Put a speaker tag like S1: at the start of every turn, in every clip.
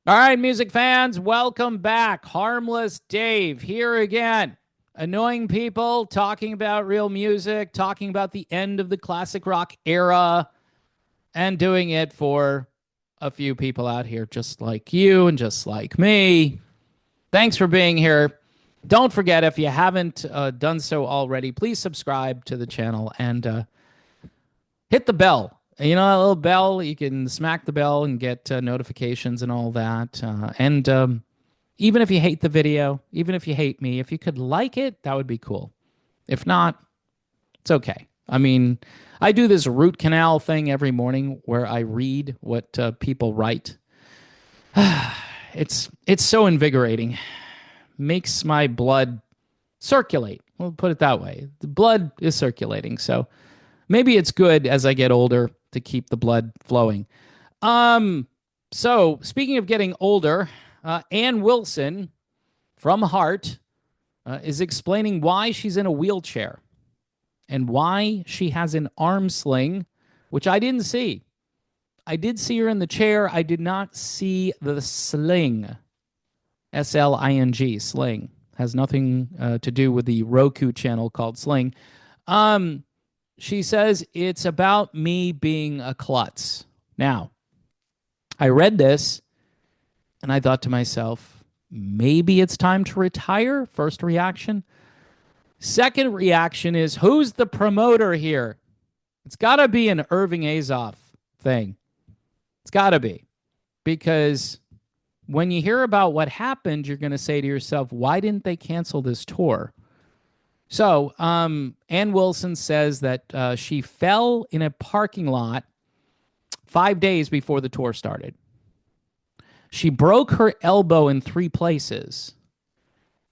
S1: All right, music fans, welcome back. Harmless Dave here again. Annoying people talking about real music, talking about the end of the classic rock era, and doing it for a few people out here just like you and just like me. Thanks for being here. Don't forget, if you haven't done so already, please subscribe to the channel and hit the bell. You know, that little bell, you can smack the bell and get notifications and all that. And even if you hate the video, even if you hate me, if you could like it, that would be cool. If not, it's okay. I mean, I do this root canal thing every morning where I read what people write. It's so invigorating. Makes my blood circulate. We'll put it that way. The blood is circulating, so maybe it's good as I get older to keep the blood flowing. So speaking of getting older, Ann Wilson from Heart is explaining why she's in a wheelchair and why she has an arm sling, which I didn't see. I did see her in the chair. I did not see the sling. Sling, sling. Has nothing to do with the Roku channel called Sling. She says it's about me being a klutz. Now, I read this and I thought to myself, maybe it's time to retire. First reaction. Second reaction is, who's the promoter here? It's got to be an Irving Azoff thing. It's got to be. Because when you hear about what happened, you're going to say to yourself, why didn't they cancel this tour? So, Ann Wilson says that she fell in a parking lot 5 days before the tour started. She broke her elbow in 3 places.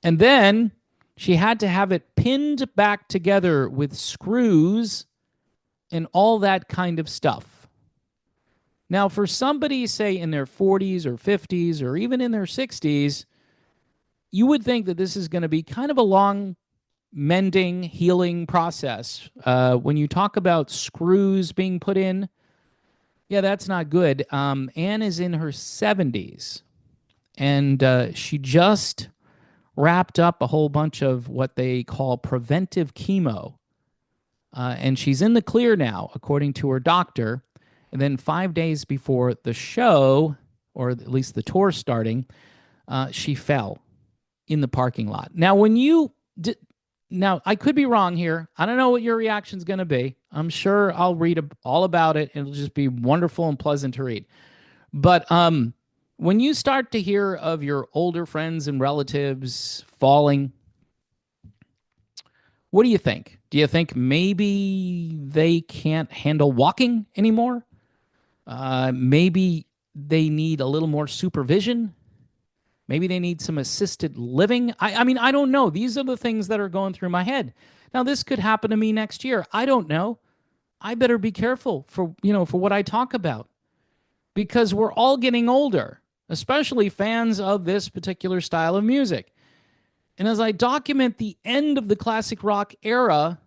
S1: And then she had to have it pinned back together with screws and all that kind of stuff. Now, for somebody, say, in their 40s or 50s or even in their 60s, you would think that this is going to be kind of a long mending, healing process. When you talk about screws being put in, yeah, that's not good. Anne is in her 70s, and she just wrapped up a whole bunch of what they call preventive chemo. And she's in the clear now, according to her doctor. And then 5 days before the show, or at least the tour starting, she fell in the parking lot. Now, now, I could be wrong here. I don't know what your reaction's going to be. I'm sure I'll read all about it. It'll just be wonderful and pleasant to read. But when you start to hear of your older friends and relatives falling, what do you think? Do you think maybe they can't handle walking anymore? Maybe they need a little more supervision? Maybe they need some assisted living. I mean, I don't know. These are the things that are going through my head. Now, this could happen to me next year. I don't know. I better be careful for what I talk about, because we're all getting older, especially fans of this particular style of music. And as I document the end of the classic rock era,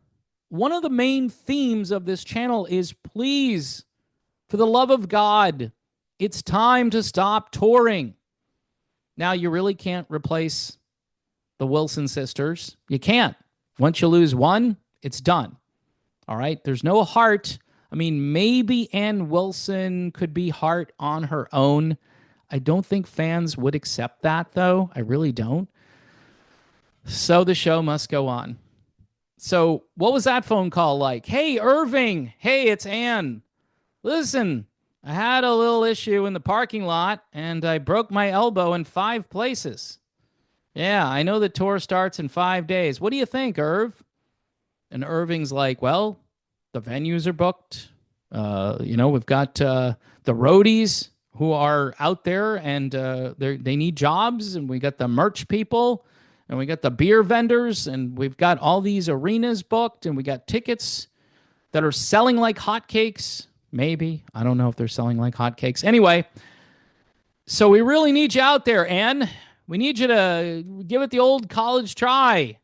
S1: one of the main themes of this channel is, please, for the love of God, it's time to stop touring. Now, you really can't replace the Wilson sisters. You can't. Once you lose one, it's done. All right? There's no Heart. I mean, maybe Ann Wilson could be Heart on her own. I don't think fans would accept that, though. I really don't. So the show must go on. So what was that phone call like? Hey, Irving. Hey, it's Ann. Listen, I had a little issue in the parking lot, and I broke my elbow in 5 places. Yeah, I know the tour starts in 5 days. What do you think, Irv? And Irving's like, well, the venues are booked. We've got the roadies who are out there, and they need jobs, and we got the merch people, and we got the beer vendors, and we've got all these arenas booked, and we got tickets that are selling like hotcakes. Maybe. I don't know if they're selling like hotcakes. Anyway, so we really need you out there, Ann. We need you to give it the old college try.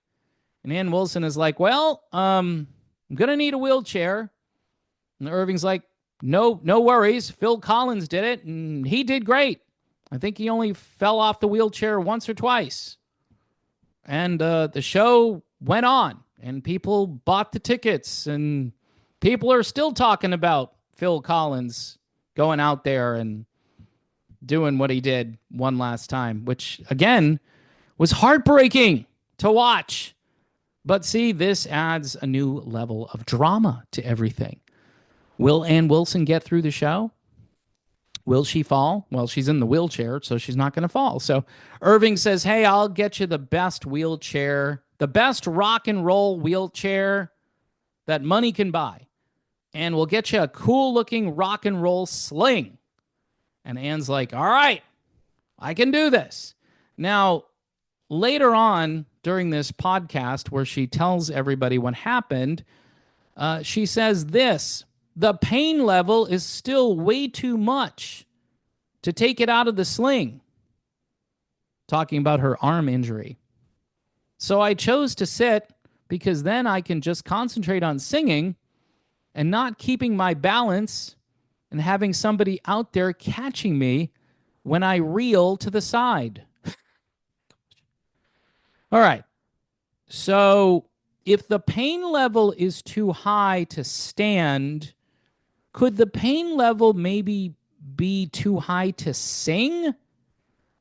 S1: And Ann Wilson is like, well, I'm going to need a wheelchair. And Irving's like, no worries. Phil Collins did it, and he did great. I think he only fell off the wheelchair once or twice. And the show went on, and people bought the tickets, and people are still talking about Phil Collins going out there and doing what he did one last time, which, again, was heartbreaking to watch. But see, this adds a new level of drama to everything. Will Ann Wilson get through the show? Will she fall? Well, she's in the wheelchair, so she's not going to fall. So Irving says, hey, I'll get you the best wheelchair, the best rock and roll wheelchair that money can buy. And we'll get you a cool-looking rock and roll sling. And Ann's like, all right, I can do this. Now, later on during this podcast where she tells everybody what happened, she says this: the pain level is still way too much to take it out of the sling. Talking about her arm injury. So I chose to sit because then I can just concentrate on singing and not keeping my balance and having somebody out there catching me when I reel to the side. All right. So if the pain level is too high to stand, could the pain level maybe be too high to sing?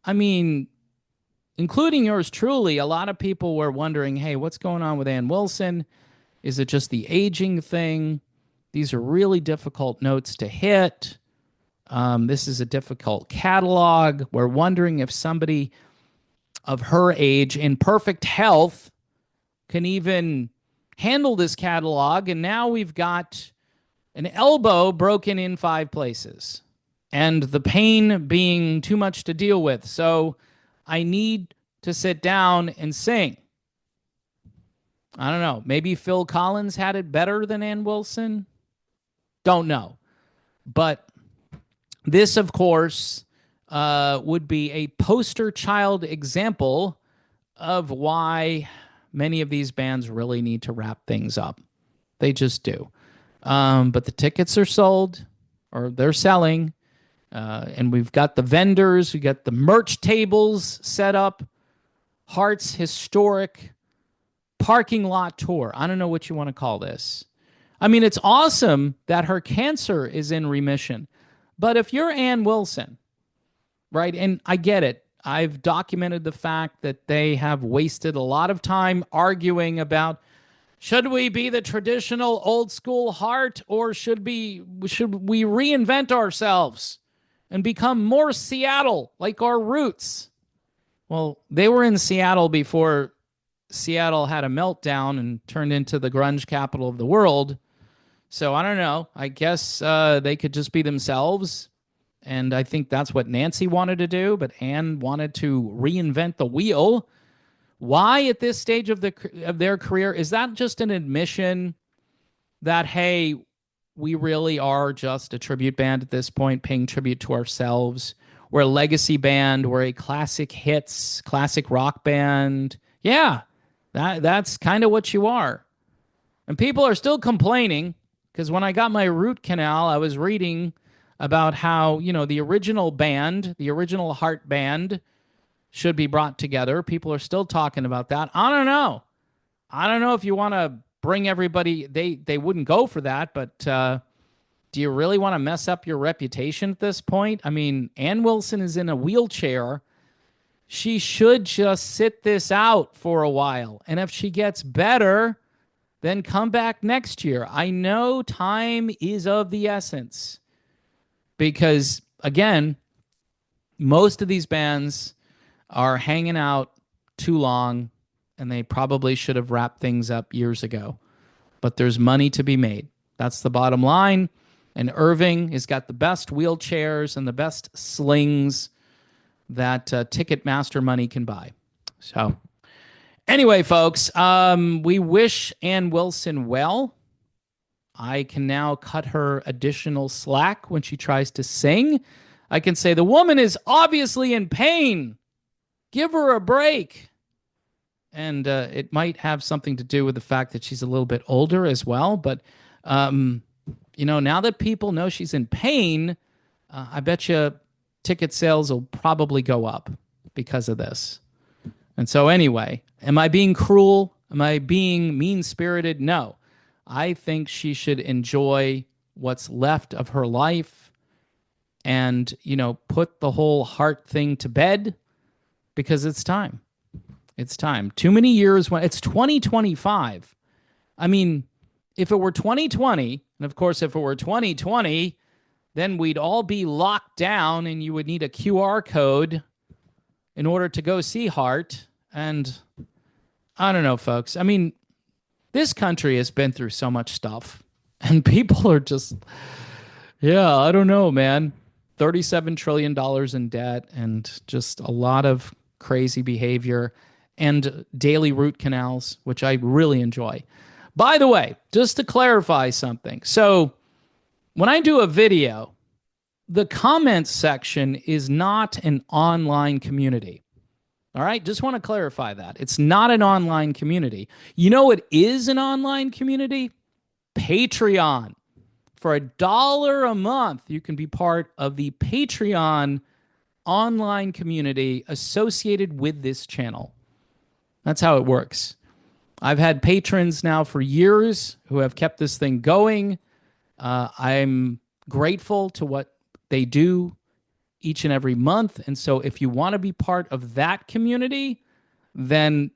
S1: I mean, including yours truly, a lot of people were wondering, hey, what's going on with Ann Wilson? Is it just the aging thing? These are really difficult notes to hit. This is a difficult catalog. We're wondering if somebody of her age in perfect health can even handle this catalog. And now we've got an elbow broken in 5 places and the pain being too much to deal with. So I need to sit down and sing. I don't know. Maybe Phil Collins had it better than Ann Wilson. Don't know. But this, of course, would be a poster child example of why many of these bands really need to wrap things up. They just do. But the tickets are sold, or they're selling, and we've got the vendors, we got the merch tables set up, Heart's historic parking lot tour. I don't know what you want to call this. I mean, it's awesome that her cancer is in remission. But if you're Ann Wilson, right, and I get it. I've documented the fact that they have wasted a lot of time arguing about, should we be the traditional old school Heart, or should we reinvent ourselves and become more Seattle like our roots? Well, they were in Seattle before Seattle had a meltdown and turned into the grunge capital of the world. So I don't know. I guess they could just be themselves. And I think that's what Nancy wanted to do. But Ann wanted to reinvent the wheel. Why at this stage of their career? Is that just an admission that, hey, we really are just a tribute band at this point, paying tribute to ourselves? We're a legacy band. We're a classic hits, classic rock band. Yeah, that's kind of what you are. And people are still complaining. Because when I got my root canal, I was reading about how, the original band, the original Heart band should be brought together. People are still talking about that. I don't know. I don't know if you want to bring everybody. They wouldn't go for that, but do you really want to mess up your reputation at this point? I mean, Ann Wilson is in a wheelchair. She should just sit this out for a while. And if she gets better, then come back next year. I know time is of the essence because, again, most of these bands are hanging out too long, and they probably should have wrapped things up years ago. But there's money to be made. That's the bottom line. And Irving has got the best wheelchairs and the best slings that Ticketmaster money can buy. So anyway, folks, we wish Ann Wilson well. I can now cut her additional slack when she tries to sing. I can say, the woman is obviously in pain. Give her a break. And it might have something to do with the fact that she's a little bit older as well. But, now that people know she's in pain, I bet you ticket sales will probably go up because of this. And so, anyway, am I being cruel? Am I being mean spirited? No. I think she should enjoy what's left of her life and, put the whole heart thing to bed because it's time. It's time. Too many years when it's 2025. I mean, if it were 2020, and of course, if it were 2020, then we'd all be locked down and you would need a QR code in order to go see Heart. And I don't know, folks. I mean, this country has been through so much stuff and people are just, yeah, I don't know, man. $37 trillion in debt and just a lot of crazy behavior and daily root canals, which I really enjoy. By the way, just to clarify something. So when I do a video, the comments section is not an online community. All right, just want to clarify that. It's not an online community. You know what is an online community? Patreon. For $1 a month, you can be part of the Patreon online community associated with this channel. That's how it works. I've had patrons now for years who have kept this thing going. I'm grateful to what they do each and every month. And so if you want to be part of that community, then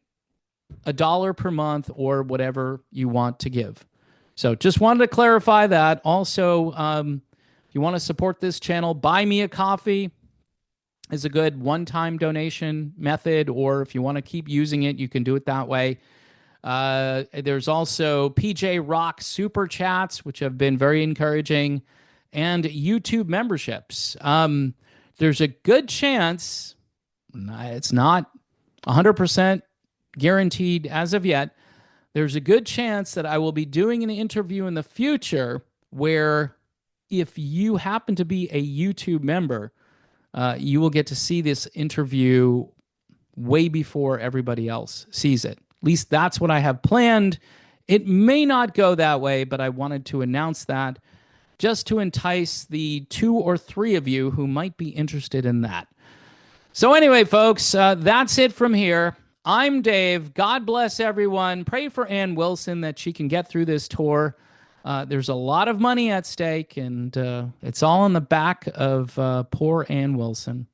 S1: $1 per month or whatever you want to give. So just wanted to clarify that. Also, if you want to support this channel, buy me a coffee is a good one-time donation method, or if you want to keep using it, you can do it that way. There's also PJ Rock Super Chats, which have been very encouraging, and YouTube memberships. There's a good chance, it's not 100% guaranteed as of yet, there's a good chance that I will be doing an interview in the future where if you happen to be a YouTube member, you will get to see this interview way before everybody else sees it. At least that's what I have planned. It may not go that way, but I wanted to announce that just to entice the 2 or 3 of you who might be interested in that. So anyway, folks, that's it from here. I'm Dave. God bless everyone. Pray for Ann Wilson that she can get through this tour. There's a lot of money at stake, and it's all on the back of poor Ann Wilson.